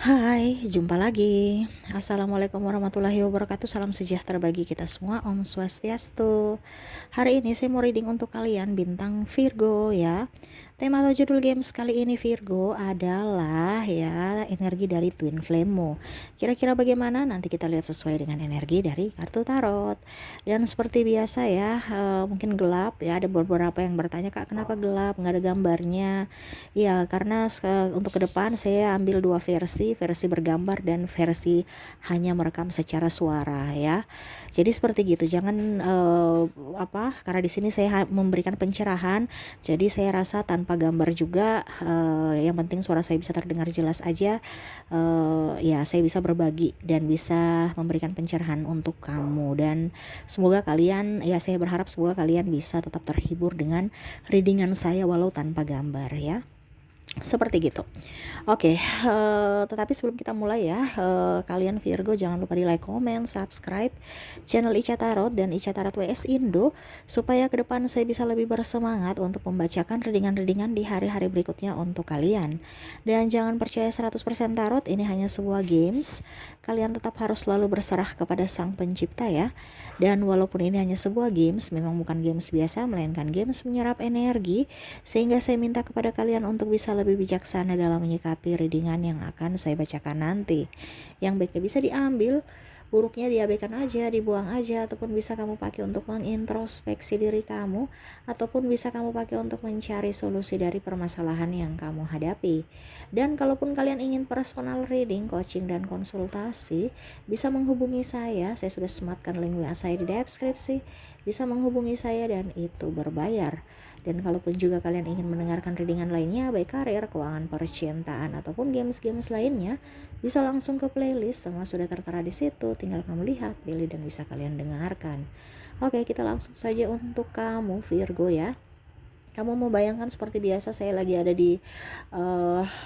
Hai, jumpa lagi. Assalamualaikum warahmatullahi wabarakatuh. Salam sejahtera bagi kita semua. Om Swastiastu. Hari ini saya mau reading untuk kalian bintang Virgo ya. Tema atau judul games kali ini Virgo adalah ya energi dari Twin Flame-mu. Kira-kira bagaimana? Nanti kita lihat sesuai dengan energi dari kartu tarot. Dan seperti biasa ya, mungkin gelap ya. Ada beberapa yang bertanya, Kak, kenapa gelap? Nggak ada gambarnya. Ya, karena untuk ke depan saya ambil dua versi bergambar dan versi hanya merekam secara suara ya. Jadi seperti gitu. Jangan karena di sini saya memberikan pencerahan. Jadi saya rasa tanpa gambar juga yang penting suara saya bisa terdengar jelas aja. Ya, saya bisa berbagi dan bisa memberikan pencerahan untuk kamu dan semoga kalian ya saya berharap semoga kalian bisa tetap terhibur dengan readingan saya walau tanpa gambar ya. Seperti gitu. Oke, tetapi sebelum kita mulai ya, kalian Virgo jangan lupa di like, comment, subscribe channel Ica Tarot dan Ica Tarot WS Indo supaya ke depan saya bisa lebih bersemangat untuk membacakan readingan-readingan di hari-hari berikutnya untuk kalian. Dan jangan percaya 100% tarot, ini hanya sebuah games. Kalian tetap harus selalu berserah kepada Sang Pencipta ya. Dan walaupun ini hanya sebuah games, memang bukan games biasa melainkan games menyerap energi, sehingga saya minta kepada kalian untuk bisa lebih bijaksana dalam menyikapi readingan yang akan saya bacakan nanti. Yang baiknya bisa diambil, buruknya diabaikan aja, dibuang aja, ataupun bisa kamu pakai untuk mengintrospeksi diri kamu, ataupun bisa kamu pakai untuk mencari solusi dari permasalahan yang kamu hadapi. Dan kalaupun kalian ingin personal reading, coaching, dan konsultasi, bisa menghubungi saya sudah sematkan link WA saya di deskripsi, bisa menghubungi saya dan itu berbayar. Dan kalaupun juga kalian ingin mendengarkan readingan lainnya, baik karir, keuangan, percintaan, ataupun games-games lainnya, bisa langsung ke playlist, semua sudah tertera di situ. Tinggal kamu lihat, pilih, dan bisa kalian dengarkan. Oke, kita langsung saja untuk kamu Virgo ya. Kamu mau bayangkan seperti biasa saya lagi ada di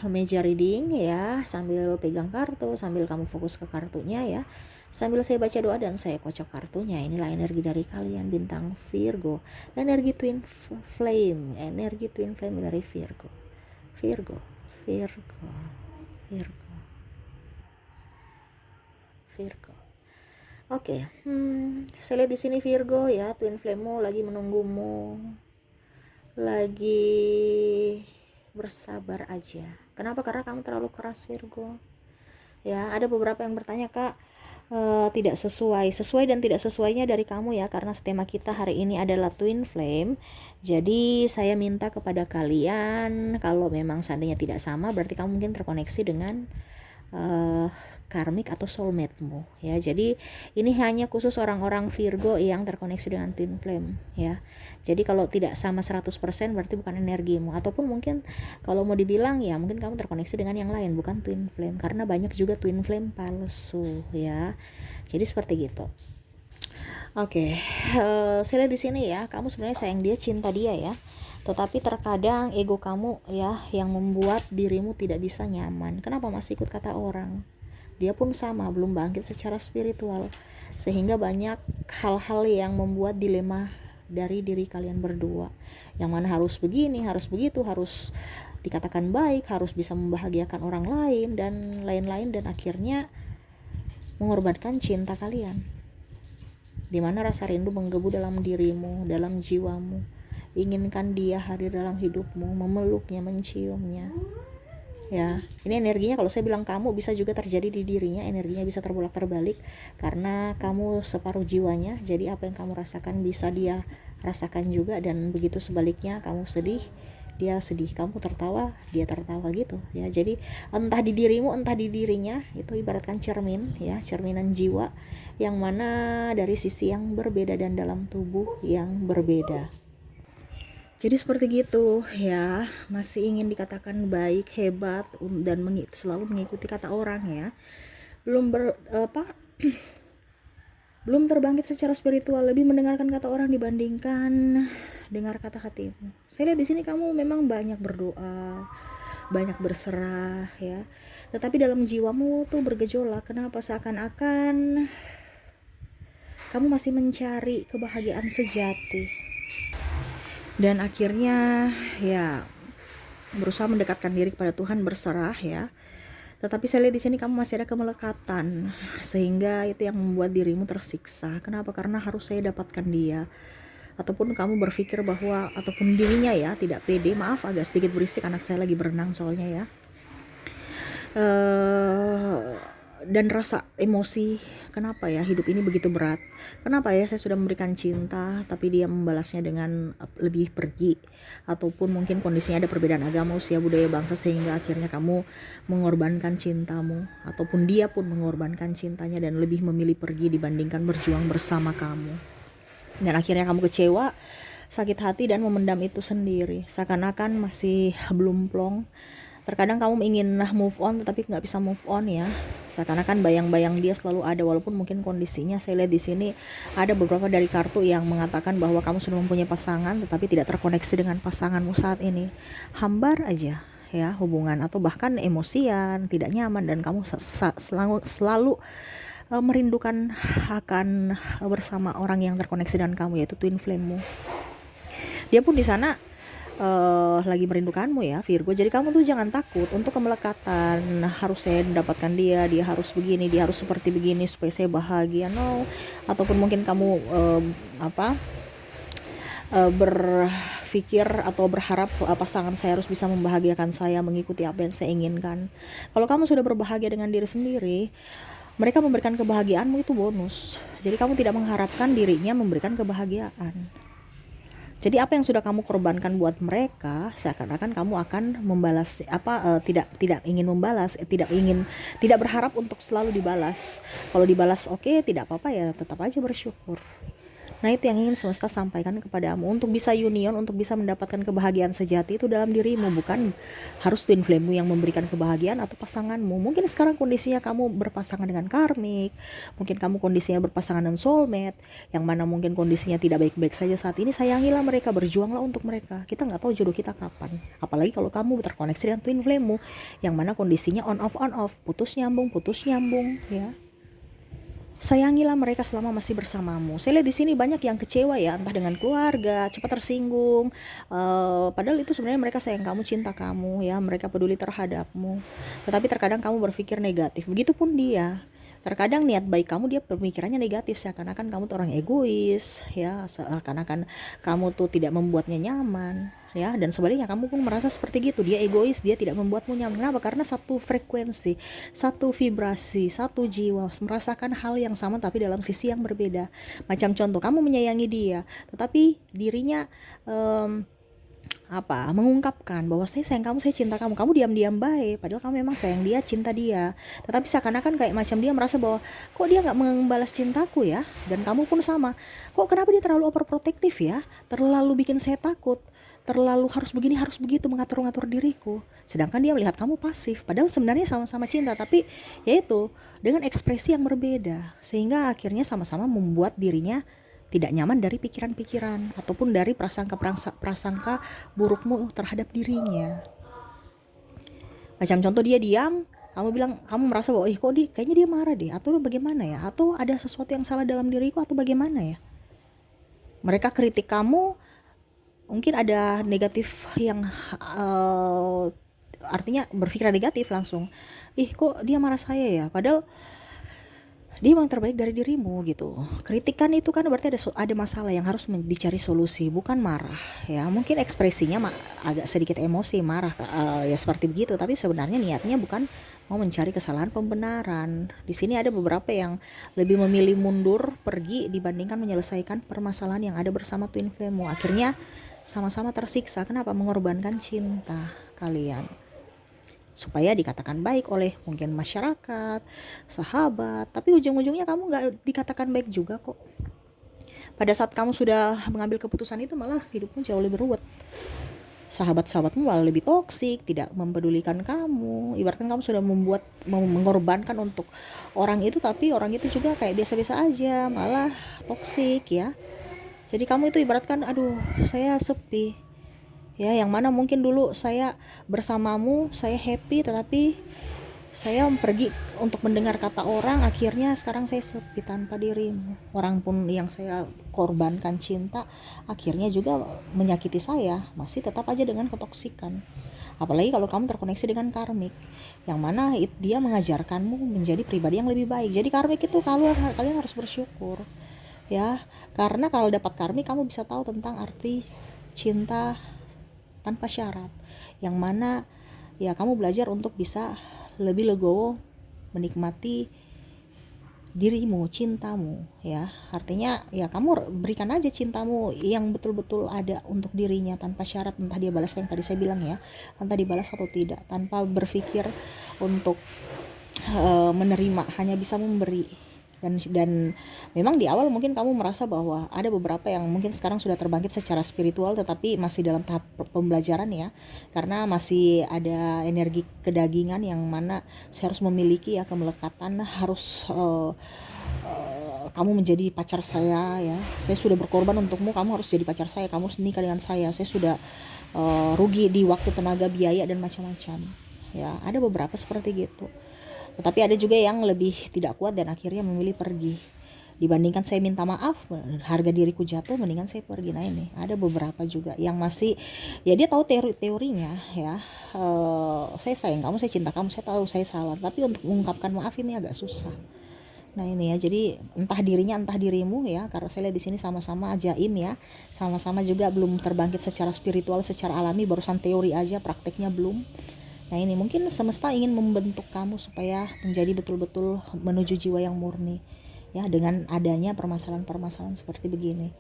meja reading ya, sambil pegang kartu, sambil kamu fokus ke kartunya ya. Sambil saya baca doa dan saya kocok kartunya. Inilah energi dari kalian bintang Virgo. Energi twin flame, energi twin flame dari Virgo. Virgo, Virgo, Virgo, Virgo. Oke, saya lihat di sini Virgo ya, twin flame-mu lagi menunggumu. Lagi bersabar aja. Kenapa? Karena kamu terlalu keras Virgo. Ya, ada beberapa yang bertanya, Kak, tidak sesuai dan tidak sesuainya dari kamu ya, karena tema kita hari ini adalah twin flame. Jadi saya minta kepada kalian, kalau memang seandainya tidak sama, berarti kamu mungkin terkoneksi dengan karmik atau soulmate-mu ya. Jadi ini hanya khusus orang-orang Virgo yang terkoneksi dengan twin flame ya. Jadi kalau tidak sama 100% berarti bukan energimu, ataupun mungkin kalau mau dibilang ya mungkin kamu terkoneksi dengan yang lain, bukan twin flame, karena banyak juga twin flame palsu ya. Jadi seperti gitu. Oke, saya lihat di sini ya, kamu sebenarnya sayang dia, cinta dia ya. Tetapi terkadang ego kamu ya yang membuat dirimu tidak bisa nyaman. Kenapa masih ikut kata orang? Dia pun sama, belum bangkit secara spiritual. Sehingga banyak hal-hal yang membuat dilema dari diri kalian berdua. Yang mana harus begini, harus begitu, harus dikatakan baik, harus bisa membahagiakan orang lain dan lain-lain, dan akhirnya mengorbankan cinta kalian. Dimana rasa rindu menggebu dalam dirimu, dalam jiwamu. Inginkan dia hadir dalam hidupmu, memeluknya, menciumnya. Ya, ini energinya kalau saya bilang kamu, bisa juga terjadi di dirinya, energinya bisa terbolak-terbalik karena kamu separuh jiwanya. Jadi apa yang kamu rasakan bisa dia rasakan juga, dan begitu sebaliknya, kamu sedih, dia sedih, kamu tertawa, dia tertawa gitu ya. Jadi entah di dirimu entah di dirinya, itu ibaratkan cermin ya, cerminan jiwa yang mana dari sisi yang berbeda dan dalam tubuh yang berbeda. Jadi seperti gitu ya, masih ingin dikatakan baik, hebat, dan selalu mengikuti kata orang ya. Belum terbangkit secara spiritual, lebih mendengarkan kata orang dibandingkan dengar kata hatimu. Saya lihat di sini kamu memang banyak berdoa, banyak berserah ya. Tetapi dalam jiwamu tuh bergejolak. Kenapa? Seakan-akan kamu masih mencari kebahagiaan sejati. Dan akhirnya ya berusaha mendekatkan diri kepada Tuhan, berserah ya. Tetapi saya lihat di sini kamu masih ada kemelekatan, sehingga itu yang membuat dirimu tersiksa. Kenapa? Karena harus saya dapatkan dia. Ataupun kamu berpikir bahwa, ataupun dirinya ya, tidak pede. Maaf agak sedikit berisik, anak saya lagi berenang soalnya ya. Dan rasa emosi, kenapa ya hidup ini begitu berat, kenapa ya saya sudah memberikan cinta tapi dia membalasnya dengan lebih pergi, ataupun mungkin kondisinya ada perbedaan agama, usia, budaya, bangsa, sehingga akhirnya kamu mengorbankan cintamu, ataupun dia pun mengorbankan cintanya dan lebih memilih pergi dibandingkan berjuang bersama kamu, dan akhirnya kamu kecewa, sakit hati, dan memendam itu sendiri, seakan-akan masih belum plong. Terkadang kamu ingin move on tetapi nggak bisa move on ya. Seakan-akan bayang-bayang dia selalu ada, walaupun mungkin kondisinya saya lihat di sini ada beberapa dari kartu yang mengatakan bahwa kamu sudah mempunyai pasangan tetapi tidak terkoneksi dengan pasanganmu saat ini. Hambar aja ya hubungan, atau bahkan emosian, tidak nyaman, dan kamu selalu merindukan akan bersama orang yang terkoneksi dengan kamu, yaitu twin flame-mu. Dia pun di sana lagi merindukanmu ya Virgo. Jadi kamu tuh jangan takut untuk kemelekatan. Harus saya mendapatkan dia harus begini, dia harus seperti begini supaya saya bahagia. No. Ataupun mungkin kamu berpikir atau berharap pasangan saya harus bisa membahagiakan saya, mengikuti apa yang saya inginkan. Kalau kamu sudah berbahagia dengan diri sendiri, mereka memberikan kebahagiaanmu itu bonus. Jadi kamu tidak mengharapkan dirinya memberikan kebahagiaan. Jadi apa yang sudah kamu korbankan buat mereka, seakan-akan kamu akan membalas tidak ingin membalas, tidak berharap untuk selalu dibalas. Kalau dibalas oke, tidak apa-apa ya, tetap aja bersyukur. Nah itu yang ingin semesta sampaikan kepadamu. Untuk bisa union, untuk bisa mendapatkan kebahagiaan sejati itu dalam dirimu, bukan harus twin flame-mu yang memberikan kebahagiaan atau pasanganmu. Mungkin sekarang kondisinya kamu berpasangan dengan karmik, mungkin kamu kondisinya berpasangan dengan soulmate, yang mana mungkin kondisinya tidak baik-baik saja saat ini. Sayangilah mereka, berjuanglah untuk mereka. Kita nggak tahu jodoh kita kapan. Apalagi kalau kamu terkoneksi dengan twin flame-mu, yang mana kondisinya on off, putus nyambung ya. Sayangilah mereka selama masih bersamamu. Saya lihat di sini banyak yang kecewa ya, entah dengan keluarga, cepat tersinggung. Padahal itu sebenarnya mereka sayang kamu, cinta kamu ya, mereka peduli terhadapmu. Tetapi terkadang kamu berpikir negatif. Begitupun dia. Terkadang niat baik kamu dia pemikirannya negatif, seakan-akan kamu tuh orang egois ya, seakan-akan kamu tuh tidak membuatnya nyaman ya, dan sebaliknya kamu pun merasa seperti gitu, dia egois, dia tidak membuatmu nyaman. Kenapa? Karena satu frekuensi, satu vibrasi, satu jiwa merasakan hal yang sama tapi dalam sisi yang berbeda. Macam contoh, kamu menyayangi dia tetapi dirinya mengungkapkan bahwa saya sayang kamu, saya cinta kamu, kamu diam-diam baik, padahal kamu memang sayang dia, cinta dia, tetapi seakan-akan kayak macam dia merasa bahwa kok dia nggak membalas cintaku ya, dan kamu pun sama, kok kenapa dia terlalu overprotective ya, terlalu bikin saya takut, terlalu harus begini harus begitu, mengatur-ngatur diriku, sedangkan dia melihat kamu pasif, padahal sebenarnya sama-sama cinta, tapi yaitu dengan ekspresi yang berbeda, sehingga akhirnya sama-sama membuat dirinya tidak nyaman dari pikiran-pikiran ataupun dari prasangka burukmu terhadap dirinya. Macam contoh, dia diam, kamu bilang, kamu merasa bahwa kok kayaknya dia marah deh, atau bagaimana ya, atau ada sesuatu yang salah dalam diriku, atau bagaimana ya. Mereka kritik kamu, mungkin ada negatif yang artinya berpikir negatif langsung, kok dia marah saya ya, padahal dia memang terbaik dari dirimu gitu. Kritikan itu kan berarti ada masalah yang harus dicari solusi, bukan marah ya. Mungkin ekspresinya agak sedikit emosi, marah ya seperti begitu, tapi sebenarnya niatnya bukan mau mencari kesalahan, pembenaran. Di sini ada beberapa yang lebih memilih mundur, pergi dibandingkan menyelesaikan permasalahan yang ada bersama twin flame. Akhirnya sama-sama tersiksa. Kenapa? Mengorbankan cinta kalian supaya dikatakan baik oleh mungkin masyarakat, sahabat, tapi ujung-ujungnya kamu gak dikatakan baik juga kok. Pada saat kamu sudah mengambil keputusan itu, malah hidupmu jauh lebih ruwet. Sahabat-sahabatmu malah lebih toksik, tidak mempedulikan kamu. Ibaratkan kamu sudah mengorbankan untuk orang itu, tapi orang itu juga kayak biasa-biasa aja, malah toksik ya. Jadi kamu itu ibaratkan, aduh saya sepi ya, yang mana mungkin dulu saya bersamamu, saya happy, tetapi saya pergi untuk mendengar kata orang, akhirnya sekarang saya sepi tanpa dirimu. Orang pun yang saya korbankan cinta akhirnya juga menyakiti saya, masih tetap aja dengan ketoksikan. Apalagi kalau kamu terkoneksi dengan karmik, yang mana dia mengajarkanmu menjadi pribadi yang lebih baik. Jadi karmik itu kalian harus bersyukur ya, karena kalau dapat karmik kamu bisa tahu tentang arti cinta tanpa syarat, yang mana ya kamu belajar untuk bisa lebih legowo menikmati dirimu, cintamu ya. Artinya ya kamu berikan aja cintamu yang betul-betul ada untuk dirinya tanpa syarat, entah dia balas yang tadi saya bilang ya, entah dibalas atau tidak, tanpa berpikir untuk menerima, hanya bisa memberi. Dan memang di awal mungkin kamu merasa bahwa ada beberapa yang mungkin sekarang sudah terbangkit secara spiritual, tetapi masih dalam tahap pembelajaran ya, karena masih ada energi kedagingan yang mana saya harus memiliki ya, kemelekatan, harus kamu menjadi pacar saya ya, saya sudah berkorban untukmu, kamu harus jadi pacar saya, kamu nikah dengan saya sudah rugi di waktu, tenaga, biaya dan macam-macam ya. Ada beberapa seperti gitu. Tetapi ada juga yang lebih tidak kuat dan akhirnya memilih pergi. Dibandingkan saya minta maaf, harga diriku jatuh, mendingan saya pergi. Nah ini ada beberapa juga yang masih ya, dia tahu teorinya ya, saya sayang kamu, saya cinta kamu, saya tahu saya salah, tapi untuk mengungkapkan maaf ini agak susah. Nah ini ya, jadi entah dirinya entah dirimu ya, karena saya lihat di sini sama-sama jaim ya, sama-sama juga belum terbangkit secara spiritual, secara alami, barusan teori aja, prakteknya belum. Nah ini mungkin semesta ingin membentuk kamu supaya menjadi betul-betul menuju jiwa yang murni ya, dengan adanya permasalahan-permasalahan seperti begini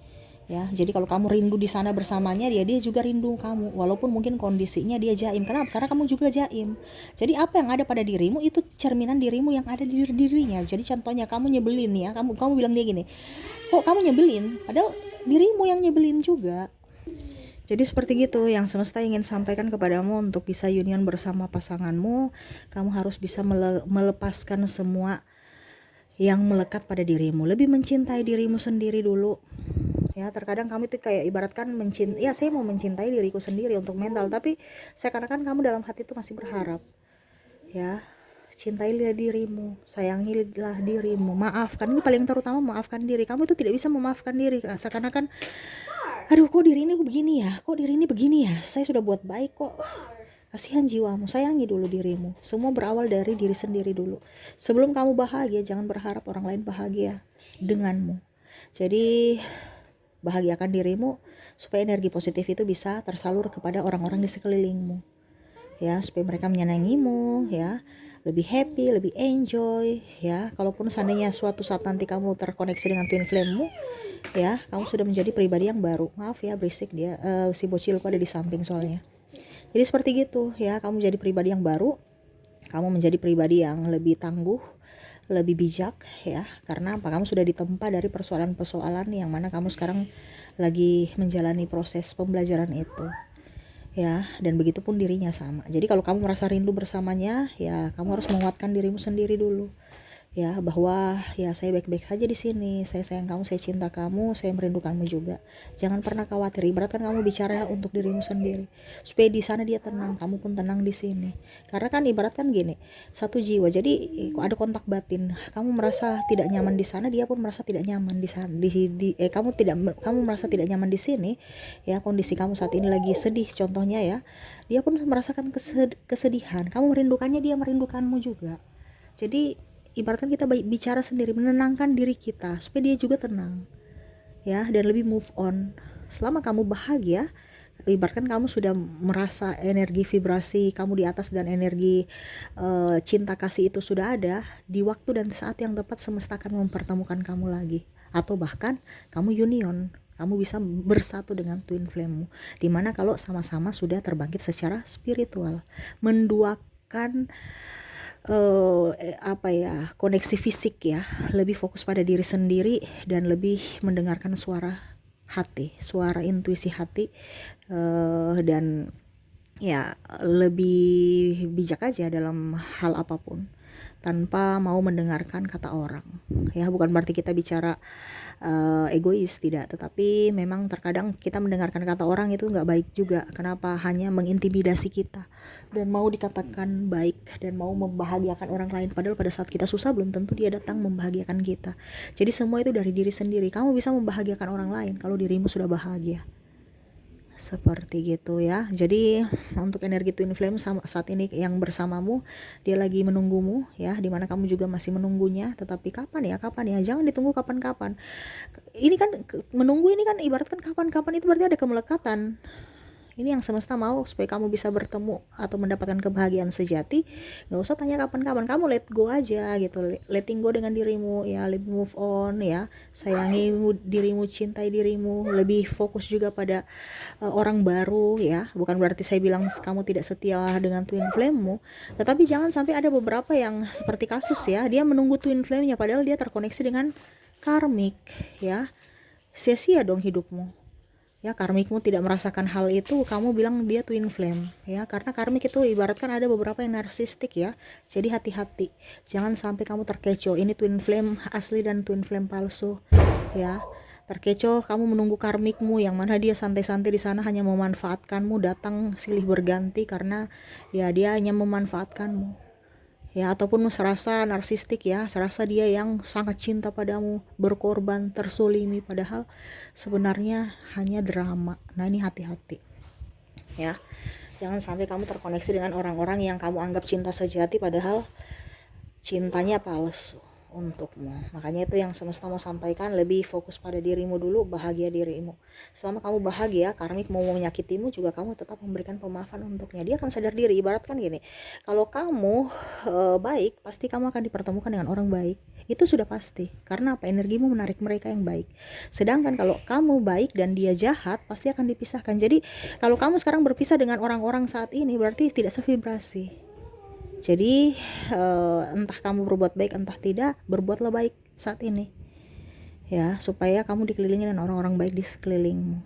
ya. Jadi kalau kamu rindu di sana bersamanya, dia juga rindu kamu, walaupun mungkin kondisinya dia jaim. Kenapa? Karena kamu juga jaim. Jadi apa yang ada pada dirimu itu cerminan dirimu yang ada di dirinya. Jadi contohnya kamu nyebelin ya, kamu bilang dia gini, kok kamu nyebelin, padahal dirimu yang nyebelin juga. Jadi seperti gitu yang semesta ingin sampaikan kepadamu, untuk bisa union bersama pasanganmu, kamu harus bisa melepaskan semua yang melekat pada dirimu, lebih mencintai dirimu sendiri dulu. Ya, terkadang kamu itu kayak ibaratkan ya saya mau mencintai diriku sendiri untuk mental, tapi seakan-akan kamu dalam hati itu masih berharap. Ya, cintailah dirimu, sayangilah dirimu, maafkan. Ini paling terutama, maafkan diri. Kamu itu tidak bisa memaafkan diri, seakan-akan aduh kok diri ini begini ya, kok diri ini begini ya, saya sudah buat baik kok. Kasihan jiwamu, sayangi dulu dirimu. Semua berawal dari diri sendiri dulu. Sebelum kamu bahagia, jangan berharap orang lain bahagia denganmu. Jadi bahagiakan dirimu supaya energi positif itu bisa tersalur kepada orang-orang di sekelilingmu ya, supaya mereka menyenangimu ya, lebih happy, lebih enjoy ya. Kalaupun seandainya suatu saat nanti kamu terkoneksi dengan twin flame-mu ya, kamu sudah menjadi pribadi yang baru. Maaf ya berisik dia, si bocilku ada di samping soalnya. Jadi seperti gitu ya, kamu menjadi pribadi yang baru, kamu menjadi pribadi yang lebih tangguh, lebih bijak ya. Karena apa? Kamu sudah ditempa dari persoalan-persoalan yang mana kamu sekarang lagi menjalani proses pembelajaran itu ya, dan begitu pun dirinya sama. Jadi kalau kamu merasa rindu bersamanya ya, kamu harus menguatkan dirimu sendiri dulu ya, bahwa ya saya baik-baik saja di sini, saya sayang kamu, saya cinta kamu, saya merindukanmu juga. Jangan pernah khawatir. Ibaratkan kamu bicara untuk dirimu sendiri, supaya di sana dia tenang, kamu pun tenang di sini. Karena kan ibaratkan gini, satu jiwa. Jadi ada kontak batin. Kamu merasa tidak nyaman di sana, dia pun merasa tidak nyaman di sana. Kamu merasa tidak nyaman di sini ya, kondisi kamu saat ini lagi sedih contohnya ya, dia pun merasakan kesedihan. Kamu merindukannya, dia merindukanmu juga. Jadi ibaratkan kita bicara sendiri, menenangkan diri kita supaya dia juga tenang ya, dan lebih move on. Selama kamu bahagia, ibaratkan kamu sudah merasa energi vibrasi kamu di atas, dan energi cinta kasih itu sudah ada, di waktu dan saat yang tepat semesta akan mempertemukan kamu lagi, atau bahkan kamu union, kamu bisa bersatu dengan twin flame-mu, dimana kalau sama-sama sudah terbangkit secara spiritual, menduakan koneksi fisik ya, lebih fokus pada diri sendiri dan lebih mendengarkan suara hati, suara intuisi hati, dan ya lebih bijak aja dalam hal apapun, tanpa mau mendengarkan kata orang ya. Bukan berarti kita bicara egois, tidak, tetapi memang terkadang kita mendengarkan kata orang itu nggak baik juga. Kenapa? Hanya mengintimidasi kita dan mau dikatakan baik dan mau membahagiakan orang lain, padahal pada saat kita susah belum tentu dia datang membahagiakan kita. Jadi semua itu dari diri sendiri. Kamu bisa membahagiakan orang lain kalau dirimu sudah bahagia. Seperti gitu ya. Jadi untuk energi twin flame saat ini yang bersamamu, dia lagi menunggumu ya, dimana kamu juga masih menunggunya. Tetapi kapan ya, jangan ditunggu kapan-kapan. Ini kan menunggu ini kan ibaratkan kapan-kapan itu berarti ada kemelekatan. Ini yang semesta mau supaya kamu bisa bertemu atau mendapatkan kebahagiaan sejati. Nggak usah tanya kapan-kapan, kamu let go aja gitu, letting go dengan dirimu ya, lebih move on ya, sayangi dirimu, cintai dirimu, lebih fokus juga pada orang baru ya. Bukan berarti saya bilang kamu tidak setia dengan twin flame-mu, tetapi jangan sampai ada beberapa yang seperti kasus ya, dia menunggu twin flame-nya padahal dia terkoneksi dengan karmik ya. Sia-sia dong hidupmu ya, karmikmu tidak merasakan hal itu, kamu bilang dia twin flame ya, karena karmik itu ibaratkan ada beberapa yang narsistik ya. Jadi hati-hati, jangan sampai kamu terkecoh, ini twin flame asli dan twin flame palsu ya. Terkecoh kamu menunggu karmikmu yang mana dia santai-santai di sana hanya memanfaatkanmu, datang silih berganti karena ya dia hanya memanfaatkanmu ya, ataupun serasa narsistik ya, serasa dia yang sangat cinta padamu, berkorban, tersulimi, padahal sebenarnya hanya drama. Nah ini hati-hati ya, jangan sampai kamu terkoneksi dengan orang-orang yang kamu anggap cinta sejati padahal cintanya palsu untukmu. Makanya itu yang semesta mau sampaikan, lebih fokus pada dirimu dulu, bahagia dirimu. Selama kamu bahagia, karmik mau menyakitimu juga kamu tetap memberikan pemaafan untuknya. Dia akan sadar diri, ibaratkan gini, kalau kamu baik, pasti kamu akan dipertemukan dengan orang baik. Itu sudah pasti, karena apa? Energimu menarik mereka yang baik. Sedangkan kalau kamu baik dan dia jahat, pasti akan dipisahkan. Jadi kalau kamu sekarang berpisah dengan orang-orang saat ini, berarti tidak sevibrasi. Jadi entah kamu berbuat baik entah tidak, berbuatlah baik saat ini ya, supaya kamu dikelilingi dengan orang-orang baik di sekelilingmu.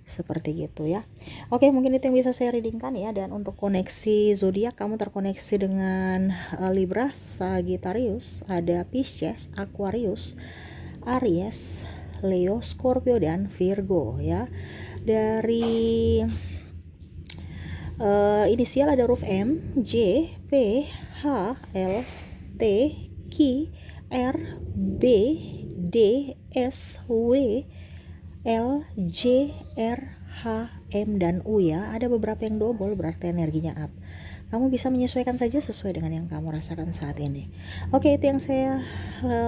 Seperti gitu ya. Oke, mungkin itu yang bisa saya readingkan ya. Dan untuk koneksi zodiak, kamu terkoneksi dengan Libra, Sagittarius, ada Pisces, Aquarius, Aries, Leo, Scorpio, dan Virgo ya. Dari inisial ada huruf M, J, P, H, L, T, Q, R, B, D, S, W, L, J, R, H, M, dan U ya. Ada beberapa yang double, berarti energinya up. Kamu bisa menyesuaikan saja sesuai dengan yang kamu rasakan saat ini. Oke, itu yang saya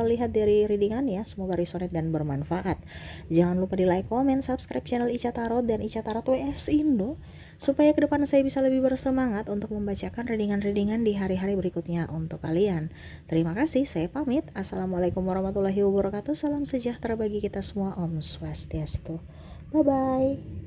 lihat dari readingan ya. Semoga resonate dan bermanfaat. Jangan lupa di like, comment, subscribe channel Ica Tarot dan Ica Tarot WS Indo, supaya ke depan saya bisa lebih bersemangat untuk membacakan readingan-readingan di hari-hari berikutnya untuk kalian. Terima kasih, saya pamit. Assalamualaikum warahmatullahi wabarakatuh. Salam sejahtera bagi kita semua. Om Swastiastu. Bye-bye.